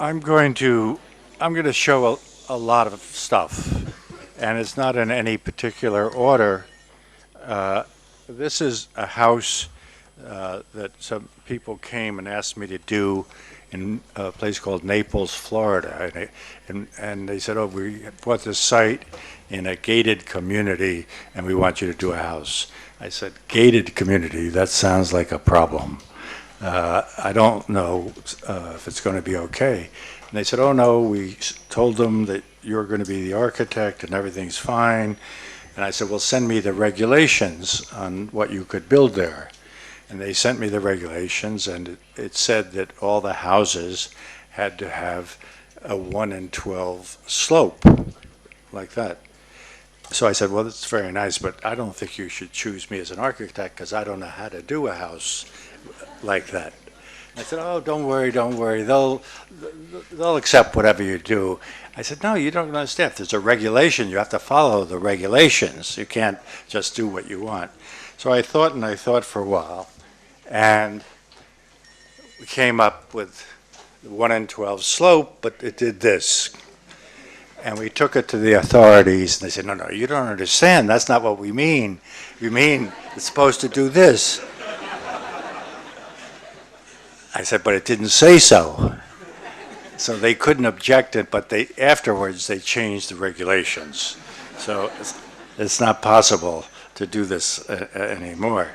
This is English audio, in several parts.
I'm going to I'm going to show a lot of stuff, and it's not in any particular order. Uh, this is a house that some people came and asked me to do in a place called Naples, Florida, and they said, "Oh, we bought this site in a gated community, and we want you to do a house." I said, "Gated community? That sounds like a problem. I don't know if it's going to be okay." And they said, "Oh no, we told them that you're going to be the architect and everything's fine." And I said, "Well, send me the regulations on what you could build there." And they sent me the regulations, and it said that all the houses had to have a 1 in 12 slope, like that. So I said, "Well, that's very nice, but I don't think you should choose me as an architect because I don't know how to do a house like that." I said, "Oh, don't worry, don't worry. They'll accept whatever you do." I said, "No, you don't understand. If there's a regulation, you have to follow the regulations. You can't just do what you want." So I thought and I thought for a while, and we came up with the 1 in 12 slope, but it did this. And we took it to the authorities, and they said, "No, no, you don't understand. That's not what we mean. We mean it's supposed to do this." I said, "But it didn't say so." So they couldn't object it, but afterwards they changed the regulations. So it's not possible to do this anymore.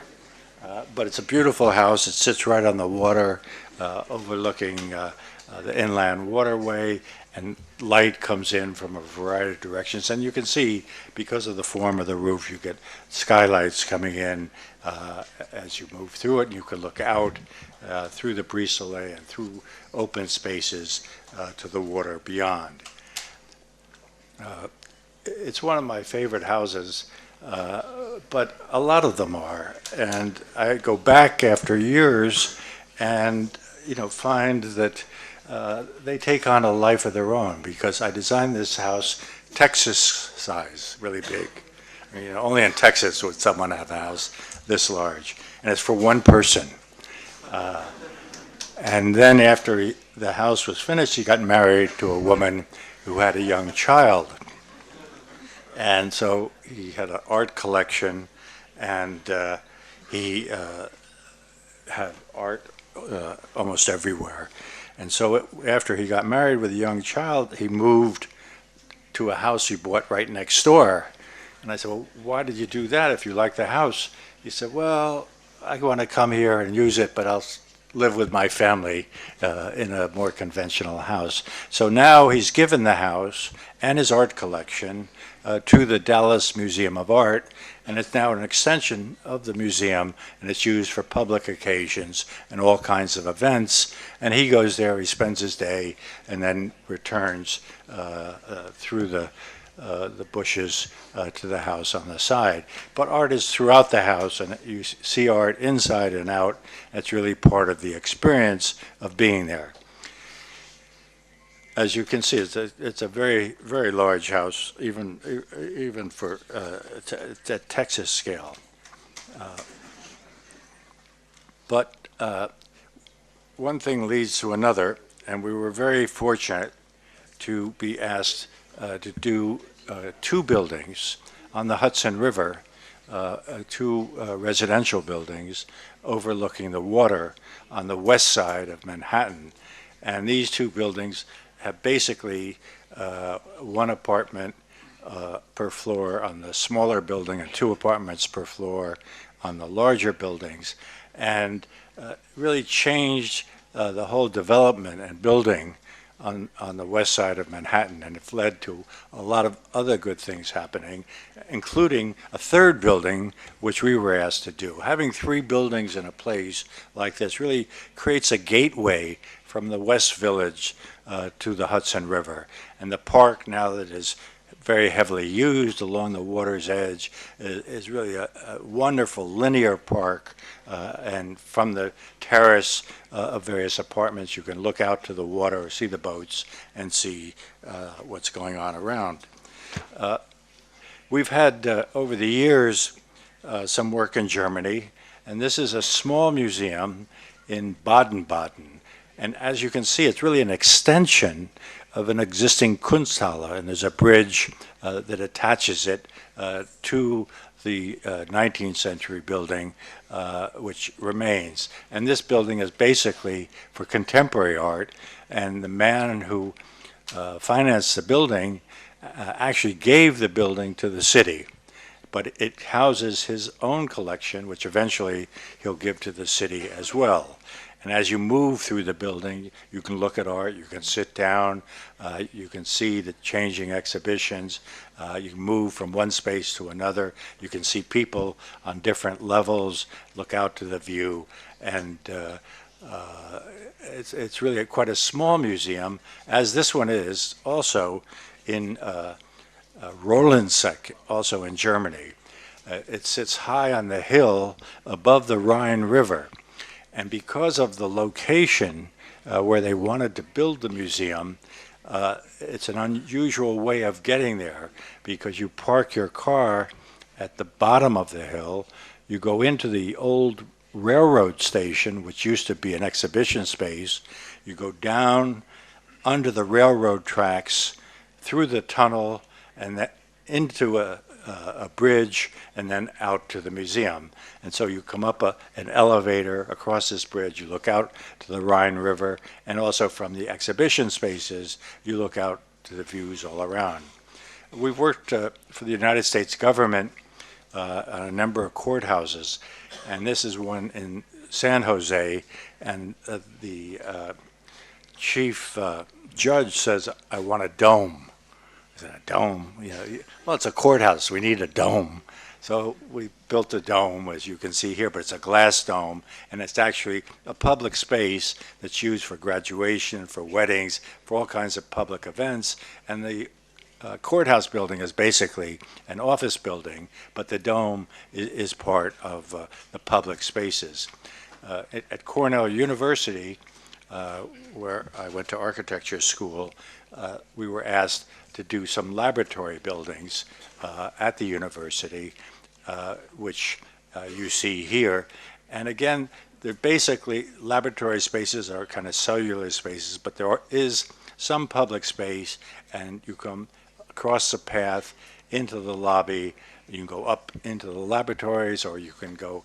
But it's a beautiful house. It sits right on the water, overlooking the inland waterway, and light comes in from a variety of directions. And you can see, because of the form of the roof, you get skylights coming in as you move through it, and you can look out through the brise soleil and through open spaces to the water beyond. It's one of my favorite houses, but a lot of them are. And I go back after years and find that they take on a life of their own, because I designed this house Texas size, really big. I mean, only in Texas would someone have a house this large, and it's for one person. And then after the house was finished, he got married to a woman who had a young child. And so he had an art collection, and he had art almost everywhere. And so after he got married with a young child, he moved to a house he bought right next door. And I said, "Well, why did you do that if you like the house?" He said, "Well, I want to come here and use it, but I'll live with my family in a more conventional house." So now he's given the house and his art collection to the Dallas Museum of Art, and it's now an extension of the museum, and it's used for public occasions and all kinds of events. And he goes there, he spends his day, and then returns through the bushes to the house on the side. But art is throughout the house, and you see art inside and out. It's really part of the experience of being there. As you can see, it's a very, very large house, even for at Texas scale. But one thing leads to another, and we were very fortunate to be asked to do two buildings on the Hudson River, two residential buildings overlooking the water on the west side of Manhattan. And these two buildings have basically one apartment per floor on the smaller building and two apartments per floor on the larger buildings, and really changed the whole development and building on the west side of Manhattan, and it's led to a lot of other good things happening, including a third building, which we were asked to do. Having three buildings in a place like this really creates a gateway from the West Village to the Hudson River. And the park, now that is very heavily used along the water's edge, is really a wonderful linear park. And from the terrace of various apartments, you can look out to the water, see the boats, and see what's going on around. We've had, over the years, some work in Germany, and this is a small museum in Baden. And as you can see, it's really an extension of an existing Kunsthalle, and there's a bridge that attaches it to the 19th century building, which remains. And this building is basically for contemporary art, and the man who financed the building actually gave the building to the city. But it houses his own collection, which eventually he'll give to the city as well. And as you move through the building, you can look at art, you can sit down, you can see the changing exhibitions, you can move from one space to another, you can see people on different levels, look out to the view, and it's really quite a small museum, as this one is also in Rolandseck, also in Germany. It sits high on the hill above the Rhine River. And because of the location where they wanted to build the museum, it's an unusual way of getting there, because you park your car at the bottom of the hill, you go into the old railroad station, which used to be an exhibition space, you go down under the railroad tracks, through the tunnel, and into a bridge, and then out to the museum. And so you come up an elevator across this bridge, you look out to the Rhine River, and also from the exhibition spaces, you look out to the views all around. We've worked for the United States government on a number of courthouses, and this is one in San Jose, and the chief judge says, "I want a dome." I said, "A dome? Well, it's a courthouse. We need a dome." So we built a dome, as you can see here, but it's a glass dome, and it's actually a public space that's used for graduation, for weddings, for all kinds of public events. And the courthouse building is basically an office building, but the dome is part of the public spaces. At Cornell University, where I went to architecture school, we were asked to do some laboratory buildings at the university, which you see here. And again, they're basically laboratory spaces are kind of cellular spaces, but there is some public space, and you come across the path into the lobby. You can go up into the laboratories, or you can go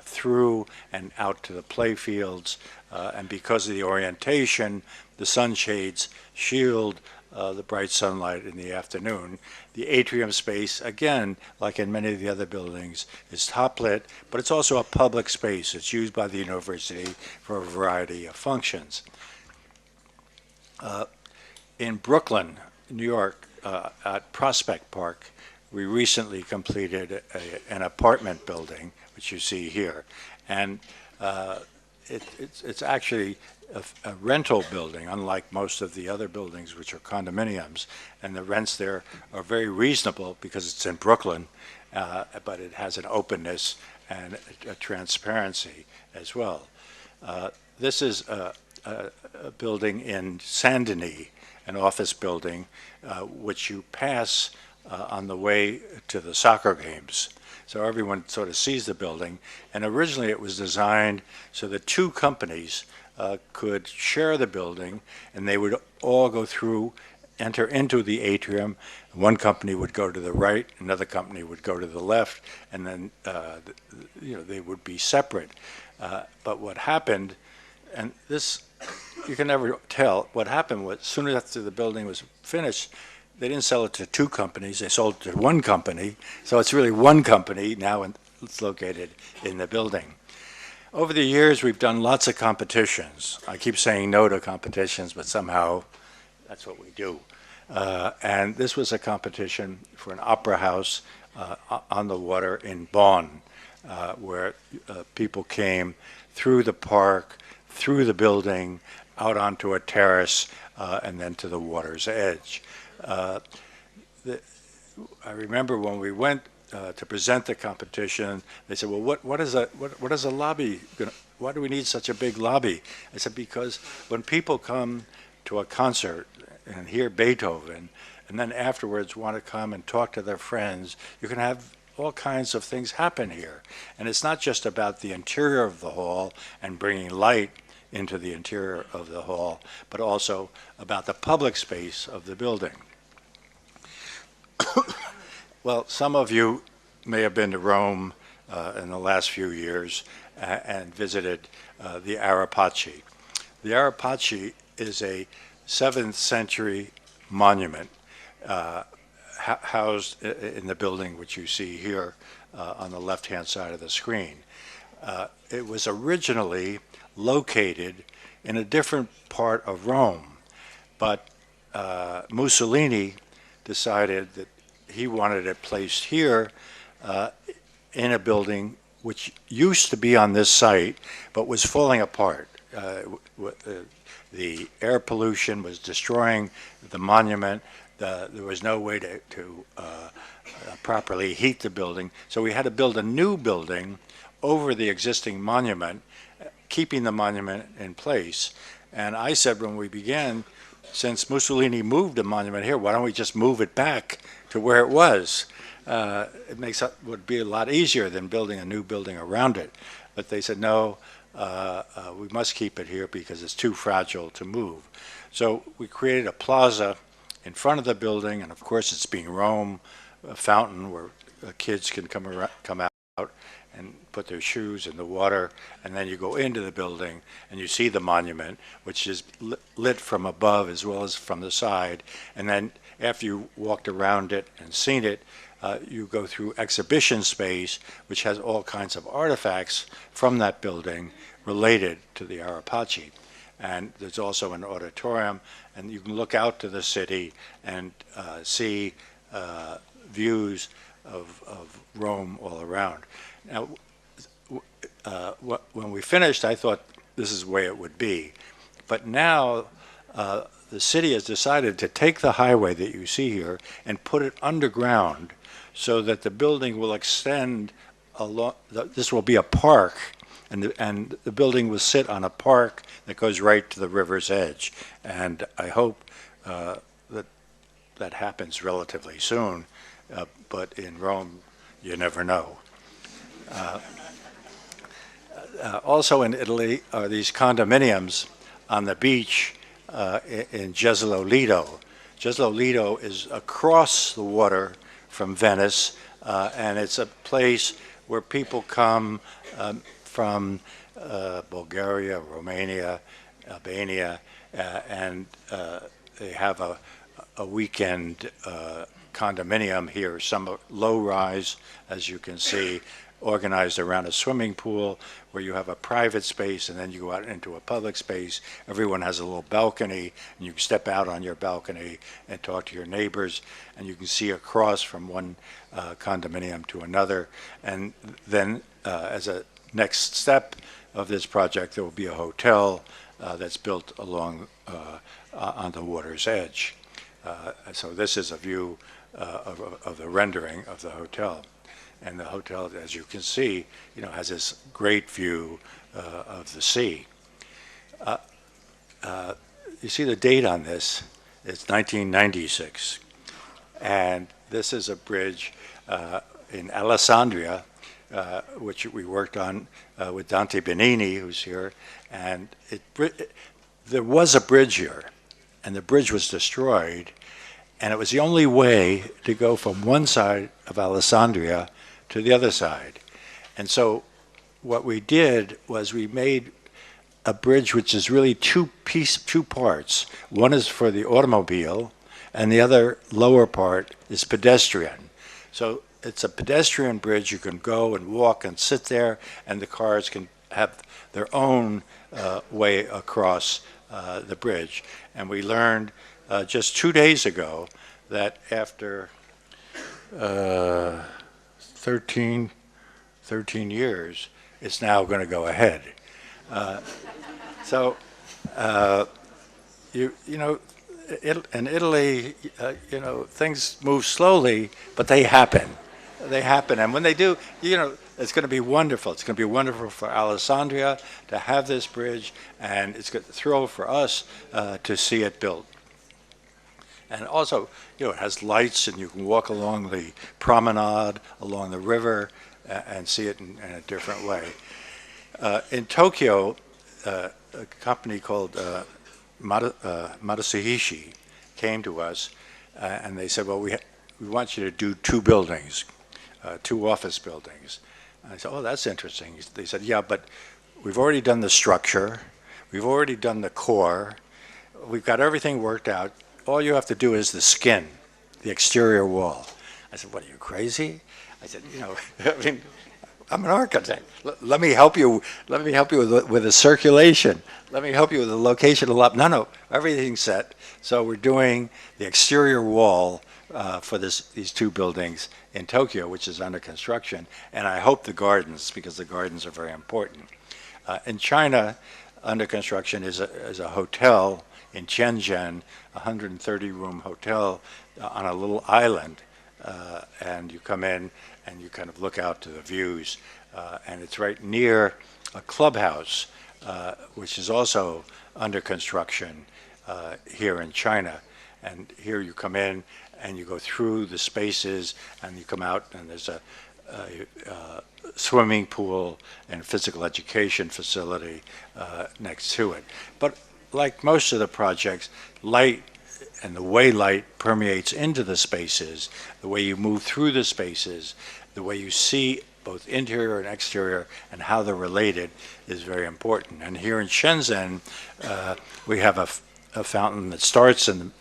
through and out to the play fields. And because of the orientation, the sunshades shield the bright sunlight in the afternoon. The atrium space, again, like in many of the other buildings, is top lit, but it's also a public space. It's used by the university for a variety of functions. In Brooklyn, New York, at Prospect Park, we recently completed an apartment building, which you see here. And it's actually a rental building, unlike most of the other buildings, which are condominiums. And the rents there are very reasonable because it's in Brooklyn, but it has an openness and a transparency as well. This is a building in Saint-Denis, an office building, which you pass on the way to the soccer games. So everyone sort of sees the building. And originally it was designed so that two companies could share the building, and they would all go through, enter into the atrium. One company would go to the right, another company would go to the left, and then they would be separate. But what happened, and this you can never tell, what happened was, soon after the building was finished, they didn't sell it to two companies, they sold it to one company. So it's really one company now, and it's located in the building. Over the years, we've done lots of competitions. I keep saying no to competitions, but somehow that's what we do. And this was a competition for an opera house on the water in Bonn, where people came through the park, through the building, out onto a terrace, and then to the water's edge. I remember when we went to present the competition, they said, "Well, what is a lobby? Why do we need such a big lobby?" I said, "Because when people come to a concert and hear Beethoven, and then afterwards want to come and talk to their friends, you can have all kinds of things happen here. And it's not just about the interior of the hall and bringing light. into the interior of the hall, but also about the public space of the building. Well, some of you may have been to Rome in the last few years and visited the Arapacci. The Arapacci is a 7th century monument housed in the building which you see here on the left-hand side of the screen. It was originally located in a different part of Rome, but Mussolini decided that he wanted it placed here in a building which used to be on this site but was falling apart. The air pollution was destroying the monument. There was no way to properly heat the building, so we had to build a new building over the existing monument, keeping the monument in place. And I said when we began, since Mussolini moved the monument here, why don't we just move it back to where it was? It would be a lot easier than building a new building around it. But they said, no, we must keep it here because it's too fragile to move. So we created a plaza in front of the building, and of course it's being Rome, a fountain where kids can come out and put their shoes in the water, and then you go into the building and you see the monument, which is lit from above as well as from the side. And then after you walked around it and seen it, you go through exhibition space, which has all kinds of artifacts from that building related to the Arapacci. And there's also an auditorium, and you can look out to the city and see views of Rome all around. Now, when we finished, I thought this is the way it would be. But now the city has decided to take the highway that you see here and put it underground so that the building will extend along. This will be a park, and the building will sit on a park that goes right to the river's edge. And I hope that happens relatively soon, but in Rome, you never know. Also in Italy are these condominiums on the beach in Jesolo Lido. Jesolo Lido is across the water from Venice, and it's a place where people come from Bulgaria, Romania, Albania, and they have a weekend condominium here, some low-rise, as you can see, organized around a swimming pool where you have a private space and then you go out into a public space. Everyone has a little balcony, and you can step out on your balcony and talk to your neighbors, and you can see across from one condominium to another. And then as a next step of this project, there will be a hotel that's built along on the water's edge. So this is a view of the rendering of the hotel. And the hotel, as you can see, has this great view of the sea. You see the date on this, it's 1996. And this is a bridge in Alessandria, which we worked on with Dante Benini, who's here. And there was a bridge here, and the bridge was destroyed. And it was the only way to go from one side of Alessandria to the other side. And so what we did was we made a bridge which is really two parts. One is for the automobile, and the other lower part is pedestrian. So it's a pedestrian bridge. You can go and walk and sit there, and the cars can have their own way across the bridge. And we learned just 2 days ago that after 13 years, it's now going to go ahead. In Italy, things move slowly, but they happen. They happen, and when they do, it's going to be wonderful. It's going to be wonderful for Alessandria to have this bridge, and it's a thrill for us to see it built. And also, it has lights, and you can walk along the promenade, along the river, and see it in a different way. In Tokyo, a company called Matsuhishi came to us, and they said, well, we want you to do two buildings, two office buildings. And I said, oh, that's interesting. They said, yeah, but we've already done the structure. We've already done the core. We've got everything worked out. All you have to do is the skin, the exterior wall. I said, what, are you crazy? I said, you know, I mean, I'm an architect. Let me help you. Let me help you with the circulation. Let me help you with the location of the lot. No, everything's set. So we're doing the exterior wall for these two buildings in Tokyo, which is under construction. And I hope the gardens, because the gardens are very important. In China, under construction is a hotel in Shenzhen, a 130-room hotel on a little island. And you come in and you kind of look out to the views. And it's right near a clubhouse, which is also under construction here in China. And here you come in and you go through the spaces and you come out and there's a swimming pool and physical education facility next to it. But like most of the projects, light and the way light permeates into the spaces, the way you move through the spaces, the way you see both interior and exterior and how they're related is very important. And here in Shenzhen, we have a fountain that starts in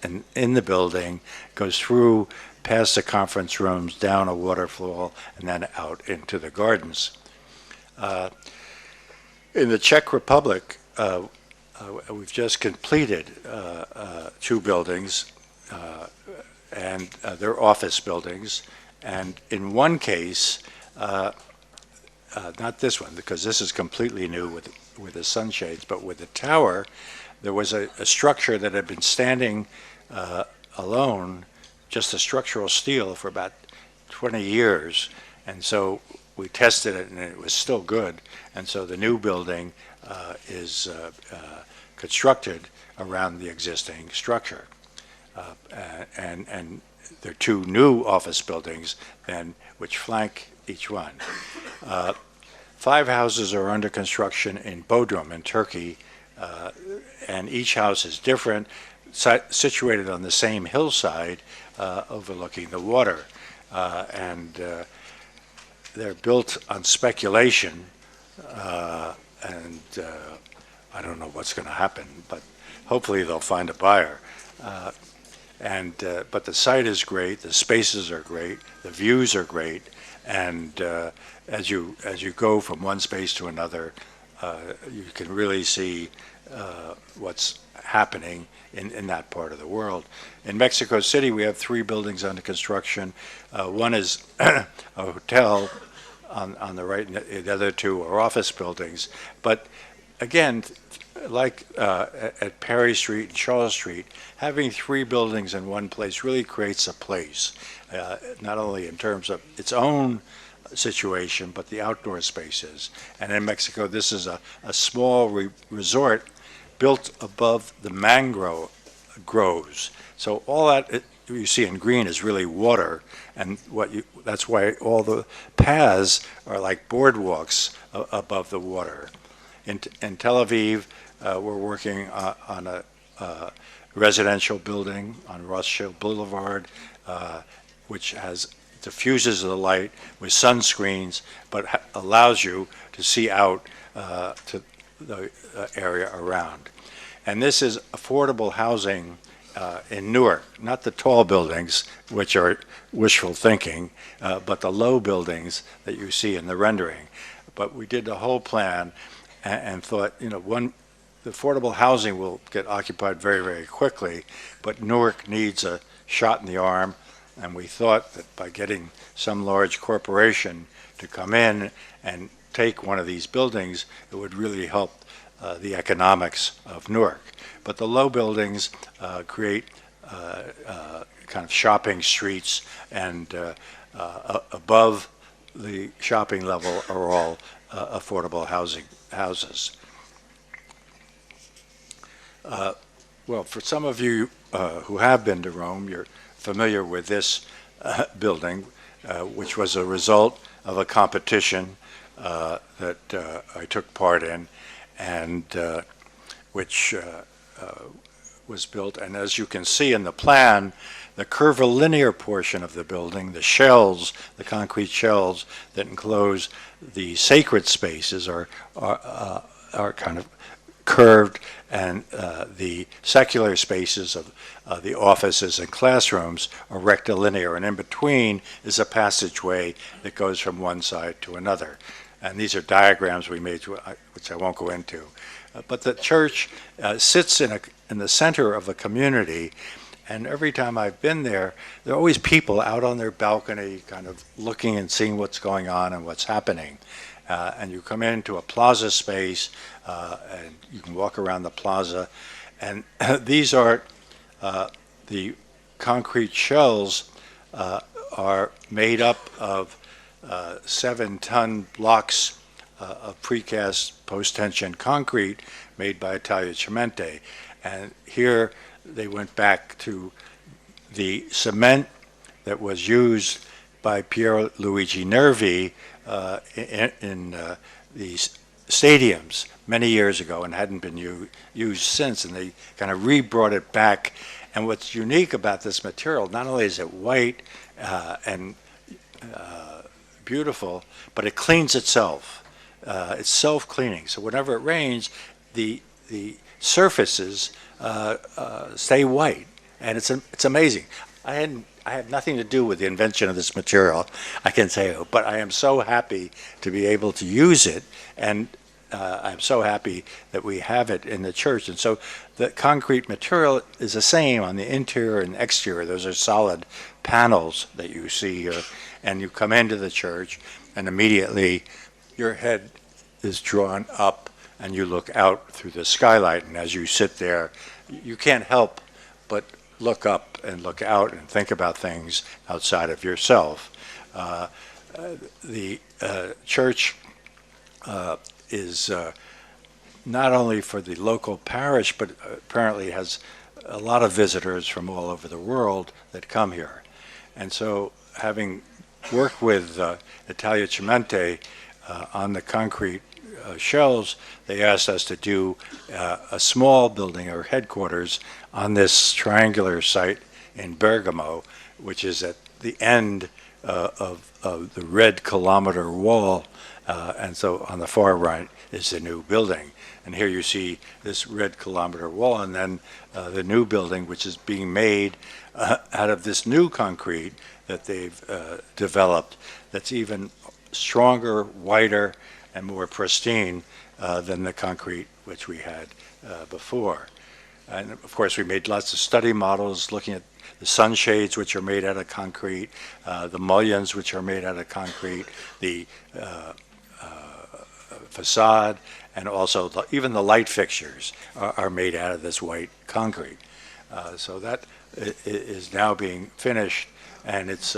the building, goes through past the conference rooms, down a waterfall, and then out into the gardens. In the Czech Republic, we've just completed two buildings, and they're office buildings. And in one case, not this one, because this is completely new with the sunshades, but with the tower, there was a structure that had been standing alone, just a structural steel, for about 20 years. And so we tested it, and it was still good. And so the new building is constructed around the existing structure. And there are two new office buildings then which flank each one. 5 houses are under construction in Bodrum in Turkey, and each house is different, situated on the same hillside overlooking the water. And they're built on speculation, and I don't know what's going to happen, but hopefully they'll find a buyer. But the site is great, the spaces are great, the views are great, and as you go from one space to another, you can really see what's happening in that part of the world. In Mexico City, we have 3 buildings under construction. One is a hotel on the right, and the other 2 are office buildings. But again, like at Perry Street and Shaw Street, having 3 buildings in one place really creates a place, not only in terms of its own situation, but the outdoor spaces. And in Mexico, this is a small resort built above the mangrove groves. So all that you see in green is really water, and that's why all the paths are like boardwalks above the water. In Tel Aviv, we're working on a residential building on Rothschild Boulevard, which diffuses the light with sunscreens, but allows you to see out to the area around. And this is affordable housing in Newark, not the tall buildings, which are wishful thinking, but the low buildings that you see in the rendering. But we did the whole plan and thought, the affordable housing will get occupied very, very quickly, but Newark needs a shot in the arm, and we thought that by getting some large corporation to come in and take one of these buildings, it would really help the economics of Newark. But the low buildings create kind of shopping streets, and above the shopping level are all affordable houses. Well, for some of you who have been to Rome, you're familiar with this building, which was a result of a competition that I took part in. And which was built. And as you can see in the plan, the curvilinear portion of the building, the shells, the concrete shells that enclose the sacred spaces are kind of curved, and the secular spaces of the offices and classrooms are rectilinear, and in between is a passageway that goes from one side to another. And these are diagrams we made, which I won't go into. But the church sits in the center of a community, and every time I've been there, there are always people out on their balcony kind of looking and seeing what's going on and what's happening. And you come into a plaza space, and you can walk around the plaza, and these are the concrete shells are made up of 7-ton blocks of precast post-tension concrete made by Italia Cement. And here they went back to the cement that was used by Pier Luigi Nervi in the stadiums many years ago and hadn't been used since, and they kind of re-brought it back. And what's unique about this material, not only is it white and beautiful, but it cleans itself. It's self-cleaning. So whenever it rains, the surfaces stay white, and it's amazing. I have nothing to do with the invention of this material, I can say, but I am so happy to be able to use it, and I'm so happy that we have it in the church. And so the concrete material is the same on the interior and exterior. Those are solid panels that you see here, and you come into the church, and immediately your head is drawn up, and you look out through the skylight, and as you sit there, you can't help but look up and look out and think about things outside of yourself. The church is not only for the local parish, but apparently has a lot of visitors from all over the world that come here. And so, having worked with Italia Cement on the concrete shells, they asked us to do a small building or headquarters on this triangular site in Bergamo, which is at the end of the red kilometer wall, and so on the far right is the new building. And here you see this red kilometer wall, and then the new building, which is being made out of this new concrete that they've developed, that's even stronger, whiter, and more pristine than the concrete which we had before. And of course, we made lots of study models looking at the sunshades, which are made out of concrete, the mullions, which are made out of concrete, the facade, and also even the light fixtures are made out of this white concrete. So that is now being finished, and it's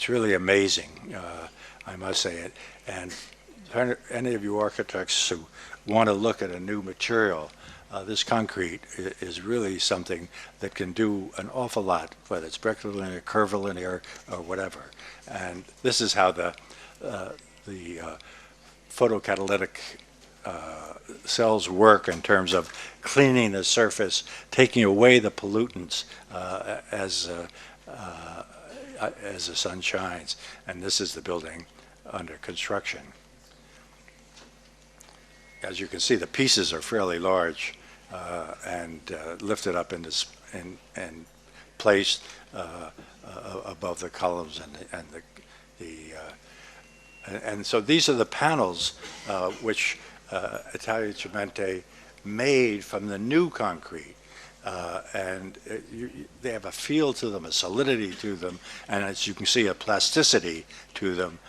really amazing, I must say it. And any of you architects who want to look at a new material, this concrete is really something that can do an awful lot, whether it's rectilinear, curvilinear, or whatever. And this is how the photocatalytic cells work in terms of cleaning the surface, taking away the pollutants as the sun shines. And this is the building under construction. As you can see, the pieces are fairly large and lifted up and placed above the columns and so these are the panels which Italia Cement made from the new concrete. They have a feel to them, a solidity to them, and as you can see, a plasticity to them,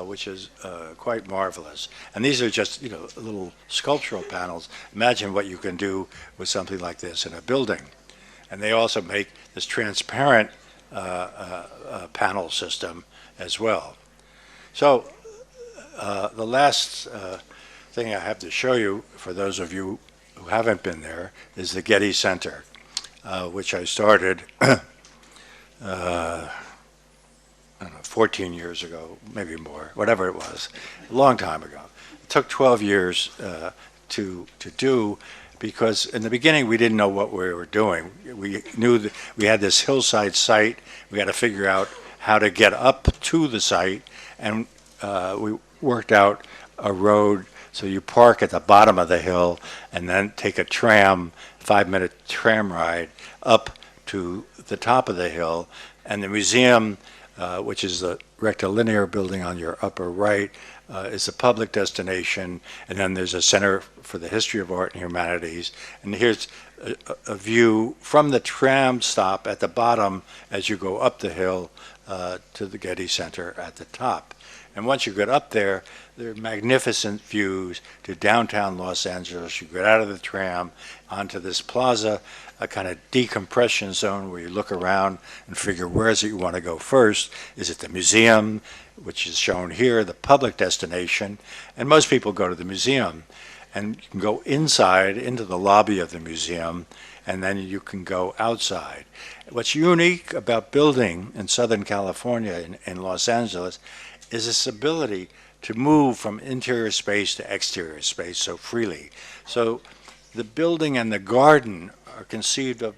which is quite marvelous. And these are just, little sculptural panels. Imagine what you can do with something like this in a building. And they also make this transparent panel system as well. So the last thing I have to show you, for those of you who haven't been there, is the Getty Center, which I started 14 years ago, maybe more, whatever it was, a long time ago. It took 12 years to do, because in the beginning we didn't know what we were doing. We knew that we had this hillside site. We had to figure out how to get up to the site, and we worked out a road. So you park at the bottom of the hill and then take a tram, 5-minute tram ride up to the top of the hill. And the museum, which is the rectilinear building on your upper right, is a public destination. And then there's a Center for the History of Art and Humanities. And here's a view from the tram stop at the bottom as you go up the hill to the Getty Center at the top. And once you get up there, there are magnificent views to downtown Los Angeles. You get out of the tram onto this plaza, a kind of decompression zone where you look around and figure where is it you want to go first. Is it the museum, which is shown here, the public destination? And most people go to the museum. And you can go inside into the lobby of the museum, and then you can go outside. What's unique about building in Southern California, in Los Angeles, is this ability to move from interior space to exterior space so freely. So the building and the garden are conceived of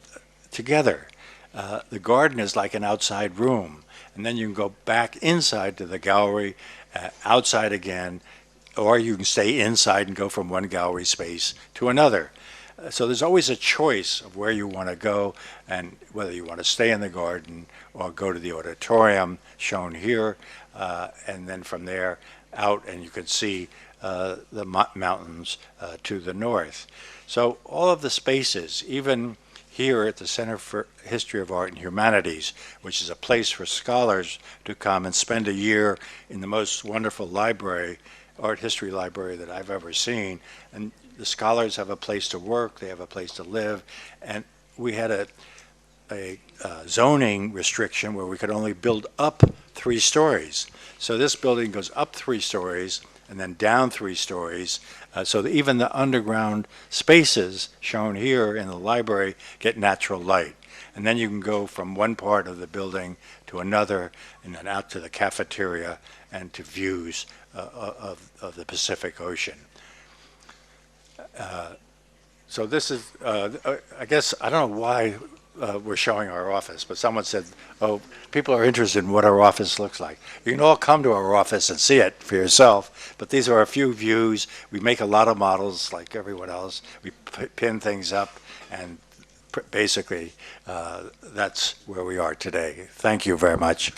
together. The garden is like an outside room, and then you can go back inside to the gallery, outside again, or you can stay inside and go from one gallery space to another. So there's always a choice of where you want to go and whether you want to stay in the garden or go to the auditorium shown here, and then from there out, and you can see the mountains to the north. So all of the spaces, even here at the Center for History of Art and Humanities, which is a place for scholars to come and spend a year in the most wonderful library, art history library that I've ever seen. And the scholars have a place to work, they have a place to live, and we had a zoning restriction where we could only build up 3 stories. So this building goes up 3 stories and then down 3 stories, so that even the underground spaces shown here in the library get natural light. And then you can go from one part of the building to another, and then out to the cafeteria and to views of the Pacific Ocean. So this is, I guess, I don't know why we're showing our office, but someone said, oh, people are interested in what our office looks like. You can all come to our office and see it for yourself, but these are a few views. We make a lot of models like everyone else. We pin things up, and basically that's where we are today. Thank you very much.